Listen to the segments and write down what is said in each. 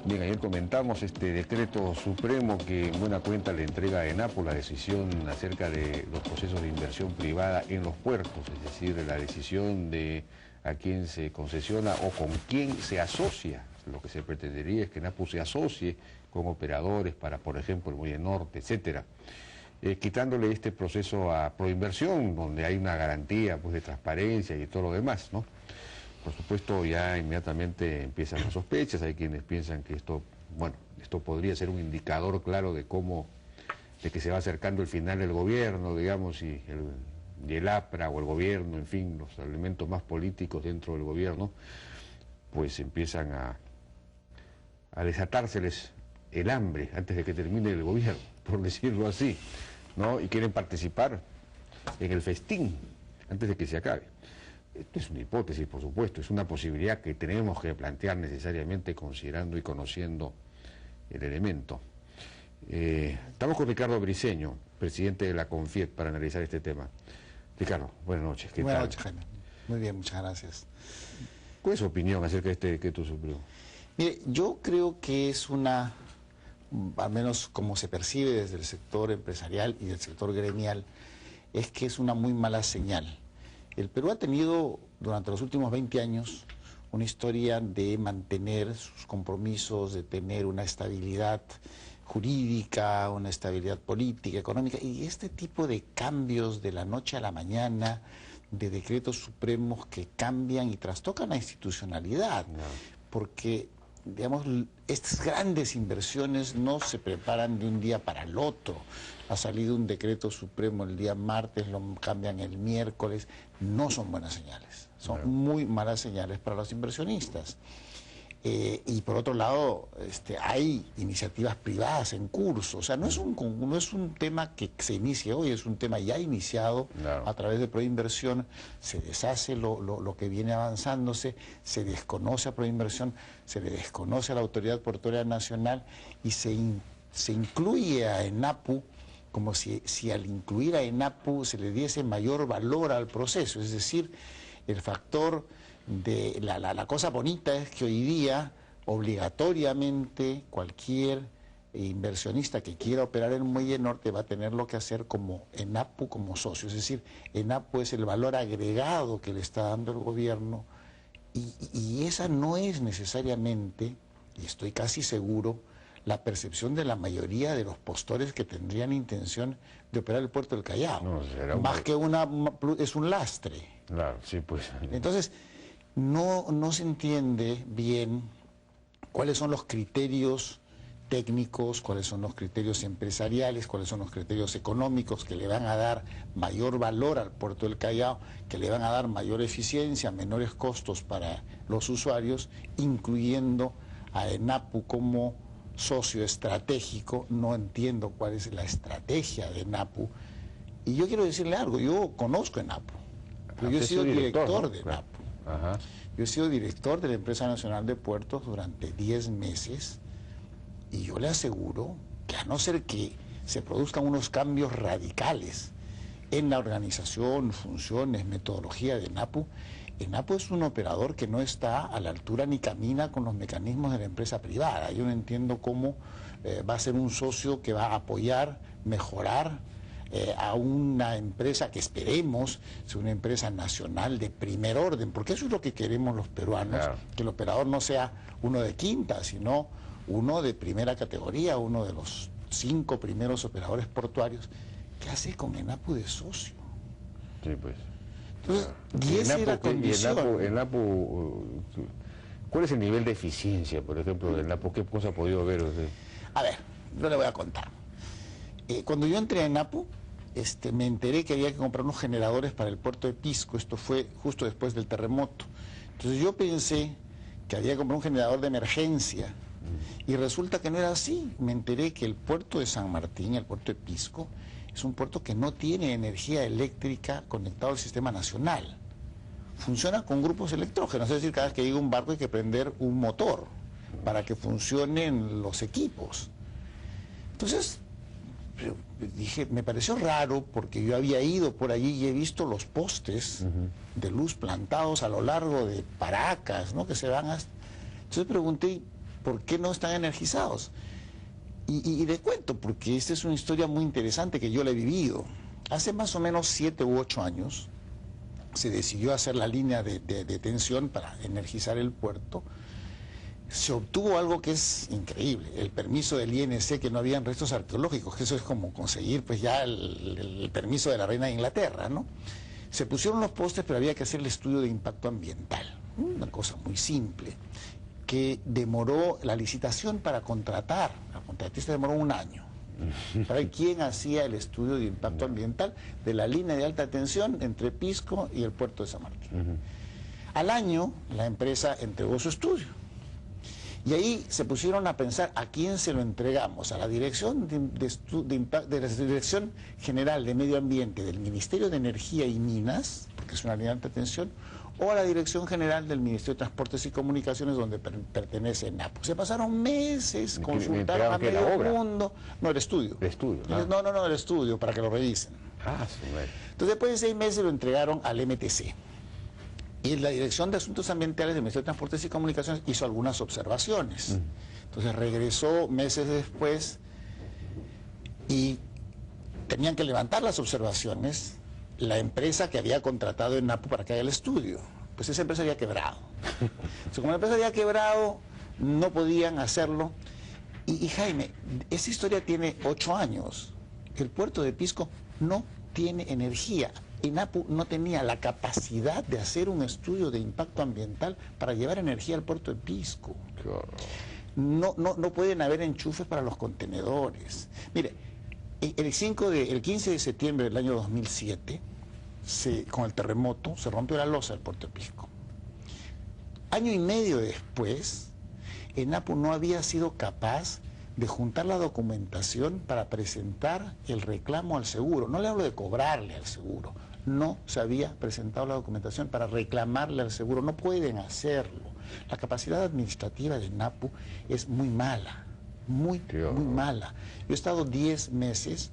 Bien, ayer comentamos este decreto supremo que en buena cuenta le entrega a ENAPO la decisión acerca de los procesos de inversión privada en los puertos, es decir, la decisión de a quién se concesiona o con quién se asocia. Lo que se pretendería es que ENAPO se asocie con operadores para, por ejemplo, el Muelle Norte, etcétera. Quitándole este proceso a Proinversión, donde hay una garantía pues, de transparencia y todo lo demás, ¿no? Por supuesto, ya inmediatamente empiezan las sospechas, hay quienes piensan que esto, bueno, esto podría ser un indicador claro de cómo, de que se va acercando el final del gobierno, digamos, y el APRA o el gobierno, en fin, los elementos más políticos dentro del gobierno, pues empiezan a desatárseles el hambre antes de que termine el gobierno, por decirlo así, ¿no? Y quieren participar en el festín antes de que se acabe. Esto es una hipótesis, por supuesto, es una posibilidad que tenemos que plantear necesariamente considerando y conociendo el elemento. Estamos con Ricardo Briceño, presidente de la CONFIEP, para analizar este tema. Ricardo, buenas noches. ¿Qué tal? Buenas noches, Jaime. Muy bien, muchas gracias. ¿Cuál es su opinión acerca de este decreto supremo? Mire, yo creo que es una, al menos como se percibe desde el sector empresarial y del sector gremial, es que es una muy mala señal. El Perú ha tenido durante los últimos 20 años una historia de mantener sus compromisos, de tener una estabilidad jurídica, una estabilidad política, económica, y este tipo de cambios de la noche a la mañana, de decretos supremos que cambian y trastocan la institucionalidad, porque, digamos, estas grandes inversiones no se preparan de un día para el otro. Ha salido un decreto supremo el día martes, lo cambian el miércoles, no son buenas señales, son muy malas señales para los inversionistas. Y por otro lado, hay iniciativas privadas en curso, o sea, no es un tema que se inicie hoy, es un tema ya iniciado a través de Proinversión, se deshace lo que viene avanzándose, se desconoce a Proinversión, se le desconoce a la Autoridad Portuaria Nacional y se incluye a ENAPU como si al incluir a ENAPU se le diese mayor valor al proceso, es decir, el factor de la cosa bonita es que hoy día obligatoriamente cualquier inversionista que quiera operar en Muelle Norte va a tenerlo que hacer como ENAPU, como socio, es decir, ENAPU es el valor agregado que le está dando el gobierno y esa no es necesariamente, y estoy casi seguro, la percepción de la mayoría de los postores que tendrían intención de operar el puerto del Callao. No, más que es un lastre. Claro, sí, pues. Entonces, no se entiende bien cuáles son los criterios técnicos, cuáles son los criterios empresariales, cuáles son los criterios económicos que le van a dar mayor valor al puerto del Callao, que le van a dar mayor eficiencia, menores costos para los usuarios, incluyendo a ENAPU como socio estratégico. No entiendo cuál es la estrategia de ENAPU. Y yo quiero decirle algo, yo conozco ENAPU, pero yo he sido director de ENAPU. Ajá. Yo he sido director de la Empresa Nacional de Puertos durante 10 meses y yo le aseguro que a no ser que se produzcan unos cambios radicales en la organización, funciones, metodología de ENAPU, ENAPU es un operador que no está a la altura ni camina con los mecanismos de la empresa privada. Yo no entiendo cómo va a ser un socio que va a apoyar, mejorar a una empresa que esperemos sea una empresa nacional de primer orden, porque eso es lo que queremos los peruanos, claro. Que el operador no sea uno de quinta, sino uno de primera categoría, uno de los 5 primeros operadores portuarios. ¿Qué hace con ENAPU de socio? Sí, pues. Entonces, y esa es la condición. ¿Cuál es el nivel de eficiencia, por ejemplo, de ENAPU? ¿Qué cosa ha podido ver usted? A ver, yo le voy a contar. Cuando yo entré a ENAPU, me enteré que había que comprar unos generadores para el puerto de Pisco. Esto fue justo después del terremoto. Entonces yo pensé que había que comprar un generador de emergencia. Y resulta que no era así. Me enteré que el puerto de San Martín, el puerto de Pisco, es un puerto que no tiene energía eléctrica conectado al sistema nacional. Funciona con grupos electrógenos, es decir, cada vez que llega un barco hay que prender un motor para que funcionen los equipos. Entonces, dije, me pareció raro porque yo había ido por allí y he visto los postes de luz plantados a lo largo de Paracas, ¿no? Que se van hasta... Entonces pregunté, ¿por qué no están energizados? Y les cuento, porque esta es una historia muy interesante que yo la he vivido. Hace más o menos 7 u 8 años se decidió hacer la línea de tensión para energizar el puerto. Se obtuvo algo que es increíble, el permiso del INC, que no habían restos arqueológicos, que eso es como conseguir pues ya el permiso de la reina de Inglaterra, ¿no? Se pusieron los postes, pero había que hacer el estudio de impacto ambiental, una cosa muy simple, que demoró la licitación para contratar, la contratista demoró 1 año, para ver quién hacía el estudio de impacto ambiental de la línea de alta tensión entre Pisco y el puerto de San Martín. Al año, la empresa entregó su estudio. Y ahí se pusieron a pensar a quién se lo entregamos, a la Dirección de la Dirección General de Medio Ambiente del Ministerio de Energía y Minas, porque es una línea de alta tensión, o a la Dirección General del Ministerio de Transportes y Comunicaciones, donde pertenece NAPU. Se pasaron meses, consultaron a medio mundo. No, el estudio. El estudio. No, el estudio, para que lo revisen. Entonces, después de 6 meses lo entregaron al MTC. Y la Dirección de Asuntos Ambientales del Ministerio de Transportes y Comunicaciones hizo algunas observaciones. Entonces regresó meses después y tenían que levantar las observaciones la empresa que había contratado en NAPU para que haga el estudio. Pues esa empresa había quebrado. Entonces, como la empresa había quebrado, no podían hacerlo. Y Jaime, esa historia tiene 8 años. El puerto de Pisco no tiene energía. Y NAPU no tenía la capacidad de hacer un estudio de impacto ambiental para llevar energía al puerto de Pisco. No pueden haber enchufes para los contenedores. Mire, el 15 de septiembre del año 2007, con el terremoto, se rompió la losa del puerto de Pisco. Año y medio después, NAPU no había sido capaz de juntar la documentación para presentar el reclamo al seguro. No le hablo de cobrarle al seguro. No se había presentado la documentación para reclamarle al seguro. No pueden hacerlo. La capacidad administrativa de NAPU es muy mala. Muy mala. Yo he estado 10 meses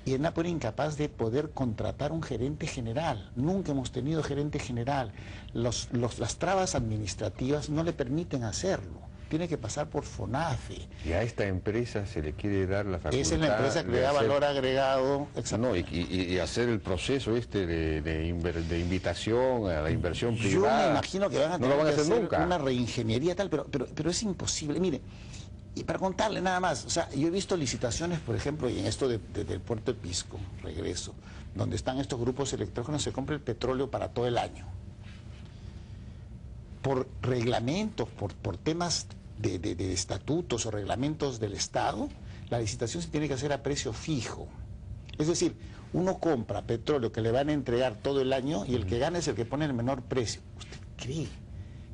y el NAPU era incapaz de poder contratar un gerente general. Nunca hemos tenido gerente general. Las trabas administrativas no le permiten hacerlo. Tiene que pasar por FONAFE. Y a esta empresa se le quiere dar la facultad. Esa es la empresa que le da valor agregado. No, y hacer el proceso de invitación a la inversión privada. Yo me imagino que van a tener que hacer nunca una reingeniería tal, pero es imposible. Mire, y para contarle nada más, o sea, yo he visto licitaciones, por ejemplo, y en esto del puerto de Pisco, regreso, donde están estos grupos electrógenos, se compra el petróleo para todo el año. Por reglamentos, por temas de estatutos o reglamentos del Estado, la licitación se tiene que hacer a precio fijo. Es decir, uno compra petróleo que le van a entregar todo el año y el que gana es el que pone el menor precio. ¿Usted cree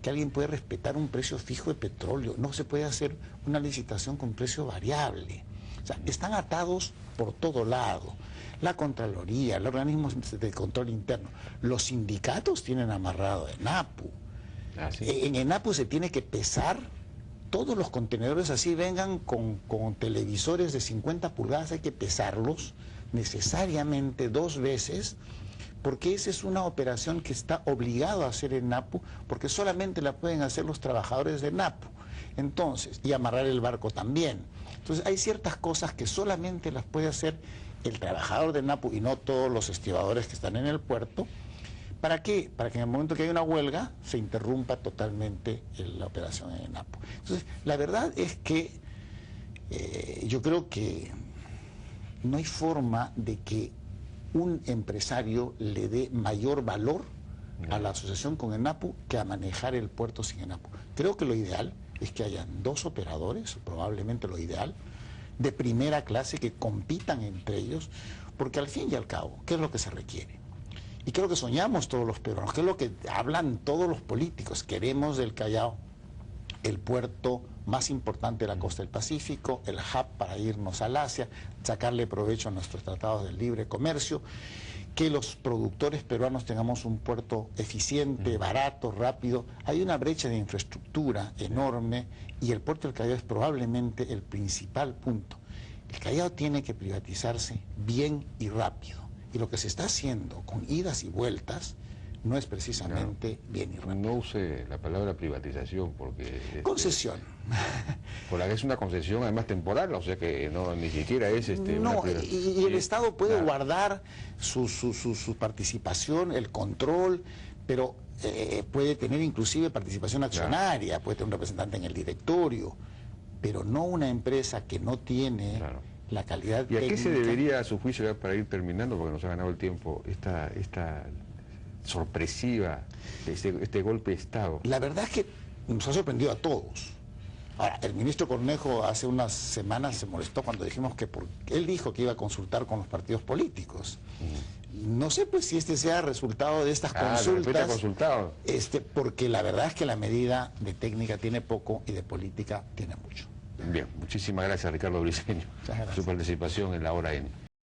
que alguien puede respetar un precio fijo de petróleo? No se puede hacer una licitación con precio variable. O sea, están atados por todo lado. La Contraloría, los organismos de control interno, los sindicatos tienen amarrado a ENAPU. En ENAPU se tiene que pesar todos los contenedores, así vengan con televisores de 50 pulgadas, hay que pesarlos necesariamente 2 veces, porque esa es una operación que está obligado a hacer ENAPU, porque solamente la pueden hacer los trabajadores de ENAPU. Entonces, y amarrar el barco también. Entonces, hay ciertas cosas que solamente las puede hacer el trabajador de ENAPU y no todos los estibadores que están en el puerto. ¿Para qué? Para que en el momento que hay una huelga se interrumpa totalmente la operación en ENAPU. Entonces, la verdad es que yo creo que no hay forma de que un empresario le dé mayor valor a la asociación con ENAPU que a manejar el puerto sin ENAPU. Creo que lo ideal es que hayan 2 operadores, probablemente lo ideal, de primera clase, que compitan entre ellos, porque al fin y al cabo, ¿qué es lo que se requiere? Y creo que soñamos todos los peruanos, que es lo que hablan todos los políticos. Queremos del Callao el puerto más importante de la costa del Pacífico, el hub para irnos al Asia, sacarle provecho a nuestros tratados de libre comercio, que los productores peruanos tengamos un puerto eficiente, barato, rápido. Hay una brecha de infraestructura enorme y el puerto del Callao es probablemente el principal punto. El Callao tiene que privatizarse bien y rápido. Y lo que se está haciendo con idas y vueltas no es precisamente bien y rápido. No use la palabra privatización porque... Concesión. Por la que es una concesión además temporal, o sea que no ni siquiera es... No, una y el Estado puede claro. guardar su participación, el control, pero puede tener inclusive participación accionaria, claro. Puede tener un representante en el directorio, pero no una empresa que no tiene... Claro. La calidad ¿Y a técnica. qué se debería, a su juicio, para ir terminando, porque nos ha ganado el tiempo, esta sorpresiva, este golpe de Estado? La verdad es que nos ha sorprendido a todos. Ahora, el ministro Cornejo hace unas semanas se molestó cuando dijimos que él dijo que iba a consultar con los partidos políticos. No sé pues si este sea resultado de estas consultas, consultado. Porque la verdad es que la medida de técnica tiene poco y de política tiene mucho. Bien, muchísimas gracias Ricardo Briceño por su participación en La Hora N.